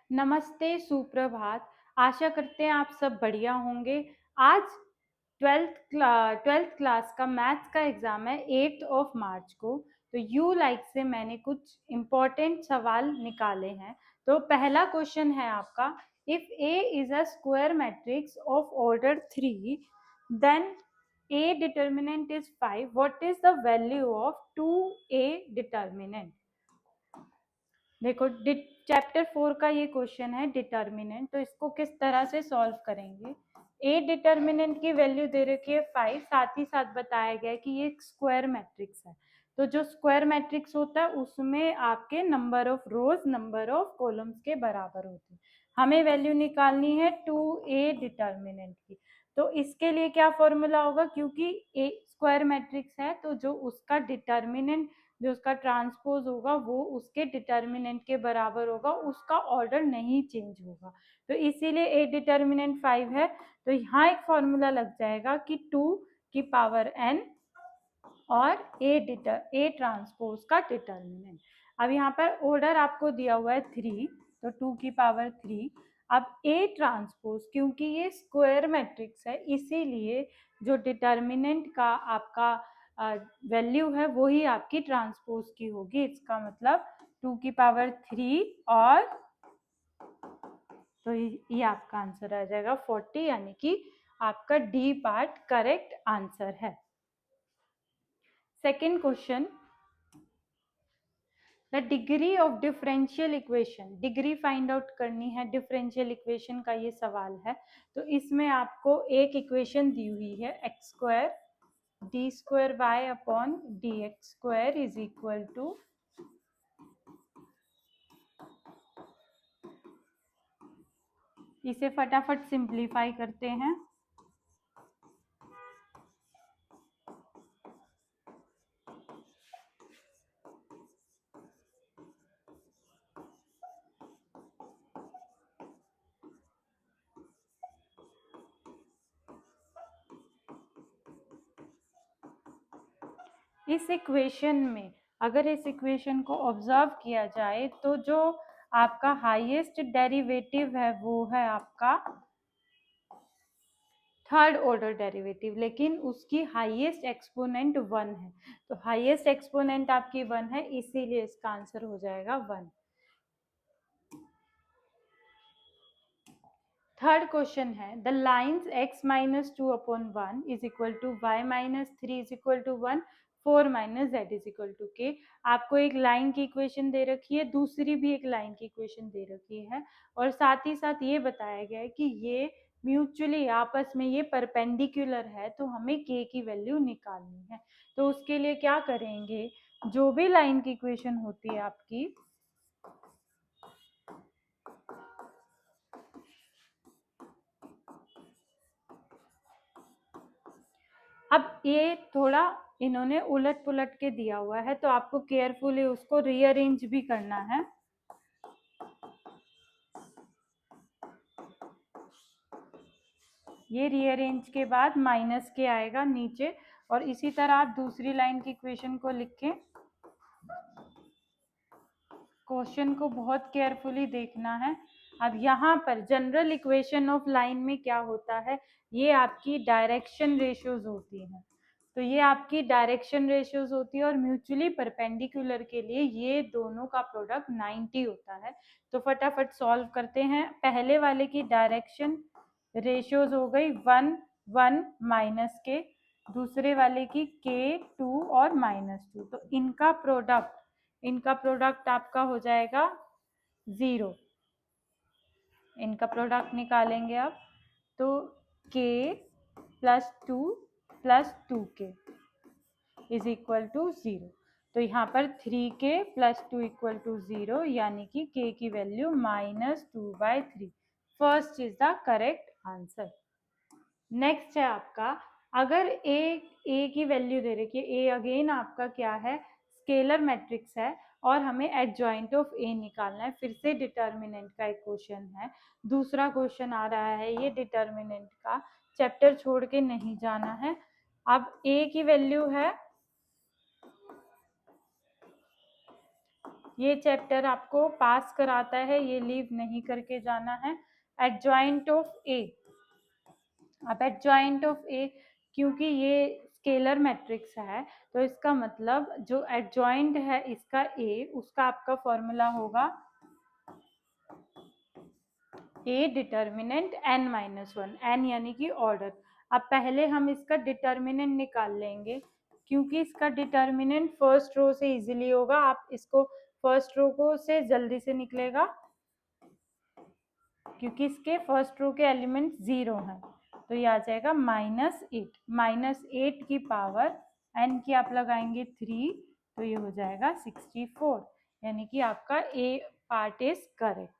नमस्ते, सुप्रभात। आशा करते हैं आप सब बढ़िया होंगे। आज 12th क्लास का मैथ्स का एग्ज़ाम है 8 ऑफ मार्च को। तो यू लाइक से मैंने कुछ इम्पोर्टेंट सवाल निकाले हैं। तो पहला क्वेश्चन है आपका, if A is a square matrix of order 3, then A determinant is 5, what is the value of 2A determinant. देखो, चैप्टर 4 का ये क्वेश्चन है डिटर्मिनेंट। तो इसको किस तरह से सॉल्व करेंगे। ए डिटर्मिनेंट की वैल्यू दे रखी है 5, साथ ही साथ बताया गया है कि ये एक स्क्वायर मैट्रिक्स है। तो जो स्क्वायर मैट्रिक्स होता है उसमें आपके number of rose number of columns के बराबर होते हैं। हमें वैल्यू निकालनी है 2A डिटर्मिनेंट की। तो इसके लिए क्या फॉर्मूला होगा, क्योंकि ए स्क्वायर मैट्रिक्स है तो जो उसका डिटर्मिनेंट, जो उसका ट्रांसपोज होगा वो उसके डिटर्मिनेंट के बराबर होगा, उसका ऑर्डर नहीं चेंज होगा। तो इसीलिए ए डिटर्मिनेंट 5 है। तो यहाँ एक फॉर्मूला लग जाएगा कि 2 की पावर n और ए ट्रांसपोज का डिटर्मिनेंट। अब यहाँ पर ऑर्डर आपको दिया हुआ है 3, तो 2 की पावर 3। अब ए ट्रांसपोज, क्योंकि ये स्क्वायर मैट्रिक्स है इसीलिए जो डिटर्मिनेंट का आपका वैल्यू है वही आपकी ट्रांसपोज की होगी। इसका मतलब 2 की पावर 3 और तो ये आपका आंसर आ जाएगा 40, यानी कि आपका डी पार्ट करेक्ट आंसर है। Second question, the degree of differential equation, degree find out करनी है डिफरेंशियल इक्वेशन का ये सवाल है। तो इसमें आपको एक इक्वेशन दी हुई है X square D square Y upon D X square is equal to, इसे फटाफट सिंप्लीफाई करते हैं। इस इक्वेशन में अगर इस इक्वेशन को ऑब्जर्व किया जाए तो जो आपका हाईएस्ट डेरिवेटिव है वो है आपका थर्ड ऑर्डर डेरिवेटिव, लेकिन उसकी हाईएस्ट एक्सपोनेंट 1 है। तो हाईएस्ट एक्सपोनेंट आपकी 1 है, इसीलिए इसका आंसर हो जाएगा 1। थर्ड क्वेश्चन है, the lines x minus 2 upon 1 is equal to Y minus 3 is equal to 1, 4 minus Z is equal to K. आपको एक लाइन की इक्वेशन दे रखी है, दूसरी भी एक लाइन की इक्वेशन दे रखी है, और साथ ही साथ ये बताया गया है कि ये म्यूचुअली आपस में ये परपेंडिकुलर है, तो हमें के की वैल्यू निकालनी है। तो उसके लिए क्या करेंगे, जो भी लाइन की इक्वेशन होती है आपकी, अब ये थोड़ा इन्होंने उलट पुलट के दिया हुआ है, तो आपको केयरफुली उसको रीअरेंज भी करना है। ये रीअरेंज के बाद माइनस के आएगा नीचे, और इसी तरह आप दूसरी लाइन की इक्वेशन को लिखें। क्वेश्चन को बहुत केयरफुली देखना है। अब यहाँ पर जनरल इक्वेशन ऑफ लाइन में क्या होता है, ये आपकी डायरेक्शन रेशियोज होती हैं। तो ये आपकी डायरेक्शन रेशियोज होती है, और म्यूचुअली परपेंडिकुलर के लिए ये दोनों का प्रोडक्ट 90 होता है। तो फटाफट सॉल्व करते हैं। पहले वाले की डायरेक्शन रेशियोज हो गई 1 1 माइनस के, दूसरे वाले की के 2 और -2। तो इनका प्रोडक्ट आपका हो जाएगा 0। इनका प्रोडक्ट निकालेंगे आप, तो k plus 2 plus 2k is equal to 0। तो यहाँ पर 3k प्लस 2 इक्वल टू 0, यानी कि k की value -2/3। First is the correct answer. Next है आपका, अगर ए की वैल्यू दे रखी है, ए अगेन आपका क्या है, स्केलर मैट्रिक्स है, और हमें एडजॉइंट ऑफ ए निकालना है। फिर से डिटर्मिनेंट का एक क्वेश्चन है, दूसरा क्वेश्चन आ रहा है ये डिटर्मिनेंट का। चैप्टर छोड़ के नहीं जाना है। अब ए की वैल्यू है ये चैप्टर आपको पास कराता है, ये लीव नहीं करके जाना है। एडजॉइंट ऑफ ए, अब एडजॉइंट ऑफ ए, क्योंकि ये स्केलर मैट्रिक्स है तो इसका मतलब जो एडजॉइंट है इसका ए, उसका आपका फॉर्मूला होगा A determinant n minus one, N यानी कि ऑर्डर। अब पहले हम इसका डिटर्मिनेंट निकाल लेंगे, क्योंकि इसका डिटर्मिनेंट फर्स्ट रो से इजीली होगा। आप इसको फर्स्ट रो को से जल्दी से निकलेगा, क्योंकि इसके फर्स्ट रो के एलिमेंट 0 हैं। तो ये आ जाएगा -8, -8 की पावर n की आप लगाएंगे 3, तो ये हो जाएगा 64, यानी कि आपका A part is correct.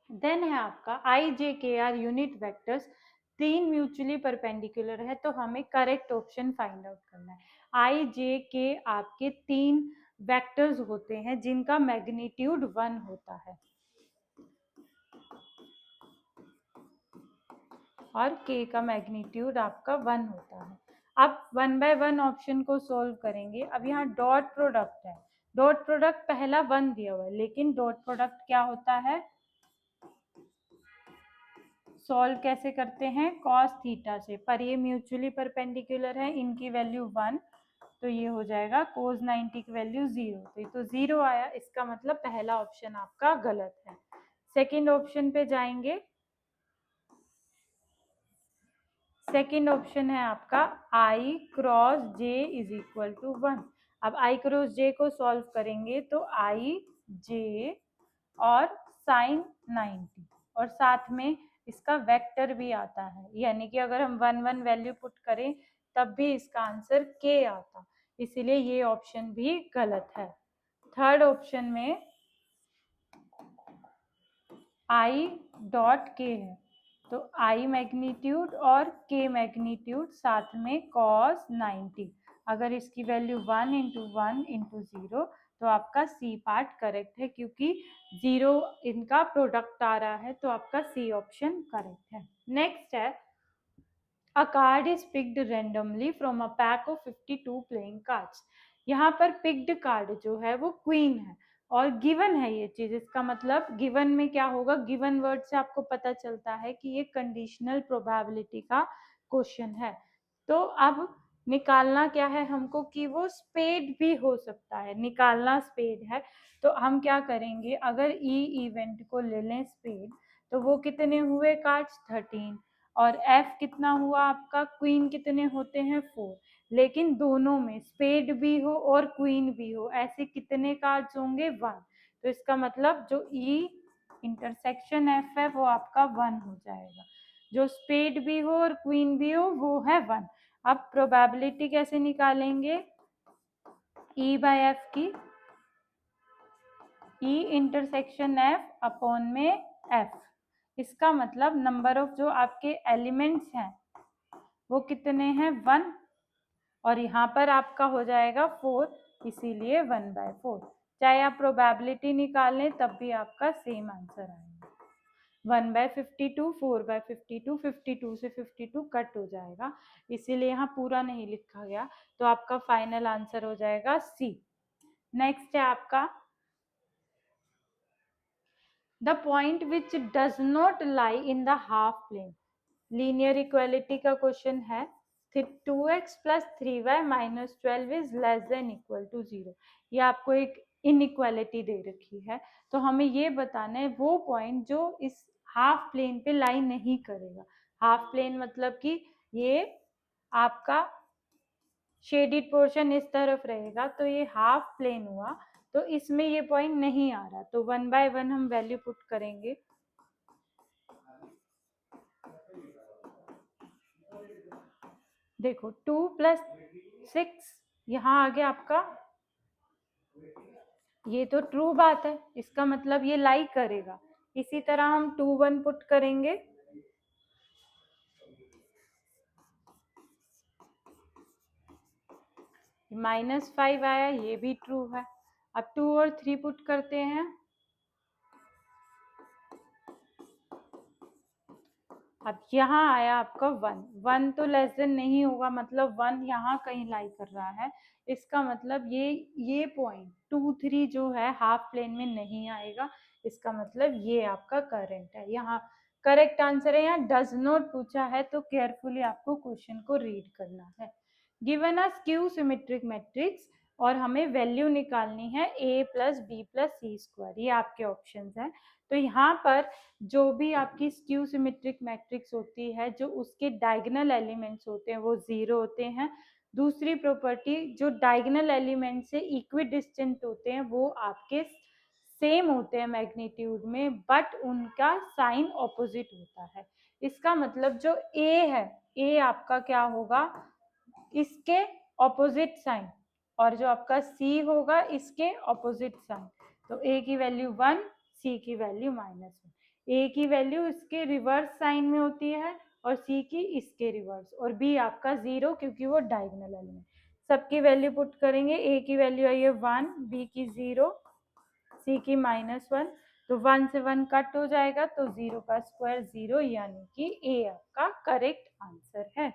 Then है आपका I J K are unit vectors, 3 mutually perpendicular है, तो हमें करेक्ट ऑप्शन फाइंड आउट करना है। आई जे के आपके 3 वेक्टर्स होते हैं जिनका मैग्नीट्यूड 1 होता है और k का मैग्नीट्यूड आपका 1 होता है। अब 1 बाय 1 ऑप्शन को सोल्व करेंगे। अब यहाँ डॉट प्रोडक्ट है, डॉट प्रोडक्ट पहला 1 दिया हुआ है, लेकिन डॉट प्रोडक्ट क्या होता है, सॉल्व कैसे करते हैं, कॉस थीटा से, पर ये म्यूचुअली परपेंडिकुलर है, इनकी वैल्यू 1, तो ये हो जाएगा कोस 90 की वैल्यू 0, तो ये तो 0 आया, इसका मतलब पहला ऑप्शन आपका गलत है। सेकंड ऑप्शन पे जाएंगे, सेकेंड ऑप्शन है आपका i cross j is equal to 1। अब i क्रॉस j को सॉल्व करेंगे तो i j और साइन 90, और साथ में इसका वेक्टर भी आता है, यानी कि अगर हम 1 1 वैल्यू पुट करें तब भी इसका आंसर k आता, इसीलिए ये ऑप्शन भी गलत है। थर्ड ऑप्शन में i डॉट k है, तो i मैग्नीट्यूड और k मैग्नीट्यूड साथ में cos 90, अगर इसकी वैल्यू 1 इंटू 1 इंटू 0, तो आपका सी पार्ट करेक्ट है, क्योंकि 0 इनका प्रोडक्ट आ रहा है, तो आपका सी ऑप्शन करेक्ट है। नेक्स्ट है अ card is picked randomly from a pack of 52 playing cards. यहाँ पर पिक्ड कार्ड जो है वो क्वीन है और गिवन है ये चीज, इसका मतलब गिवन में क्या होगा, गिवन वर्ड से आपको पता चलता है कि ये कंडीशनल प्रोबेबिलिटी का क्वेश्चन है। तो अब निकालना क्या है हमको, कि वो स्पेड भी हो सकता है, निकालना स्पेड है। तो हम क्या करेंगे, अगर ई इवेंट को ले लें स्पेड, तो वो कितने हुए कार्ड्स 13, और एफ कितना हुआ आपका, क्वीन कितने होते हैं 4, लेकिन दोनों में स्पेड भी हो और क्वीन भी हो, ऐसे कितने कार्ड्स होंगे 1, तो इसका मतलब जो ई इंटरसेक्शन एफ है वो आपका 1 हो जाएगा, जो स्पेड भी हो और क्वीन भी हो वो है 1। अब प्रोबेबिलिटी कैसे निकालेंगे, ई बाय एफ की, ई इंटरसेक्शन एफ अपॉन में एफ, इसका मतलब नंबर ऑफ जो आपके एलिमेंट्स हैं वो कितने हैं 1, और यहाँ पर आपका हो जाएगा 4, इसीलिए 1/4। चाहे आप प्रोबेबिलिटी निकाल लें तब भी आपका सेम आंसर आएगा। 1/52, 4/52, 52 से 52 कट हो जाएगा, इसीलिए यहाँ पूरा नहीं लिखा गया, तो आपका फाइनल आंसर हो जाएगा सी। नेक्स्ट है आपका the point which does not lie in the half plane. Linear equality का क्वेश्चन है, 2x plus 3y minus 12 is less than equal to 0। ये आपको एक इनइक्वालिटी दे रखी है, तो हमें ये बताना है वो पॉइंट जो इस हाफ प्लेन पे लाई नहीं करेगा। हाफ प्लेन मतलब कि ये आपका शेडिड पोर्शन इस तरफ रहेगा, तो ये हाफ प्लेन हुआ, तो इसमें ये पॉइंट नहीं आ रहा, तो 1 बाय 1 हम वैल्यू पुट करेंगे। देखो 2 प्लस 6 यहाँ आ गया आपका, ये तो ट्रू बात है, इसका मतलब ये लाई करेगा। इसी तरह हम 2 1 पुट करेंगे, -5 आया, ये भी ट्रू है। अब 2 और 3 पुट करते हैं, अब यहाँ आया आपका 1, 1 तो लेस देन नहीं होगा, मतलब 1 यहाँ कहीं लाई कर रहा है, इसका मतलब ये पॉइंट 2 3 जो है हाफ प्लेन में नहीं आएगा, इसका मतलब ये आपका करंट है। यहाँ करेक्ट आंसर है, यहाँ डज नॉट पूछा है, तो केयरफुली आपको क्वेश्चन को रीड करना है। Given a skew symmetric matrix और हमें वैल्यू निकालनी है a plus B plus C square, ये आपके ऑप्शंस हैं। तो यहाँ पर जो भी आपकी स्क्यू सिमेट्रिक मैट्रिक्स होती है, जो उसके डायगोनल एलिमेंट्स होते हैं वो 0 होते हैं। दूसरी प्रॉपर्टी, जो डायगोनल एलिमेंट से इक्वी डिस्टेंट होते हैं वो आपके सेम होते हैं मैग्नीट्यूड में, बट उनका साइन ऑपोजिट होता है। इसका मतलब जो ए है, ए आपका क्या होगा, इसके ऑपोजिट साइन, और जो आपका सी होगा इसके ऑपोजिट साइन। तो ए की वैल्यू 1, सी की वैल्यू -1। ए की वैल्यू इसके रिवर्स साइन में होती है और सी की इसके रिवर्स, और बी आपका 0 क्योंकि वो डायगोनल एलिमेंट। सबकी वैल्यू पुट करेंगे, ए की वैल्यू आई है 1, बी की 0, सी की -1। तो 1 से 1 कट हो जाएगा, तो 0 का स्क्वायर 0, यानी कि ए आपका करेक्ट आंसर है।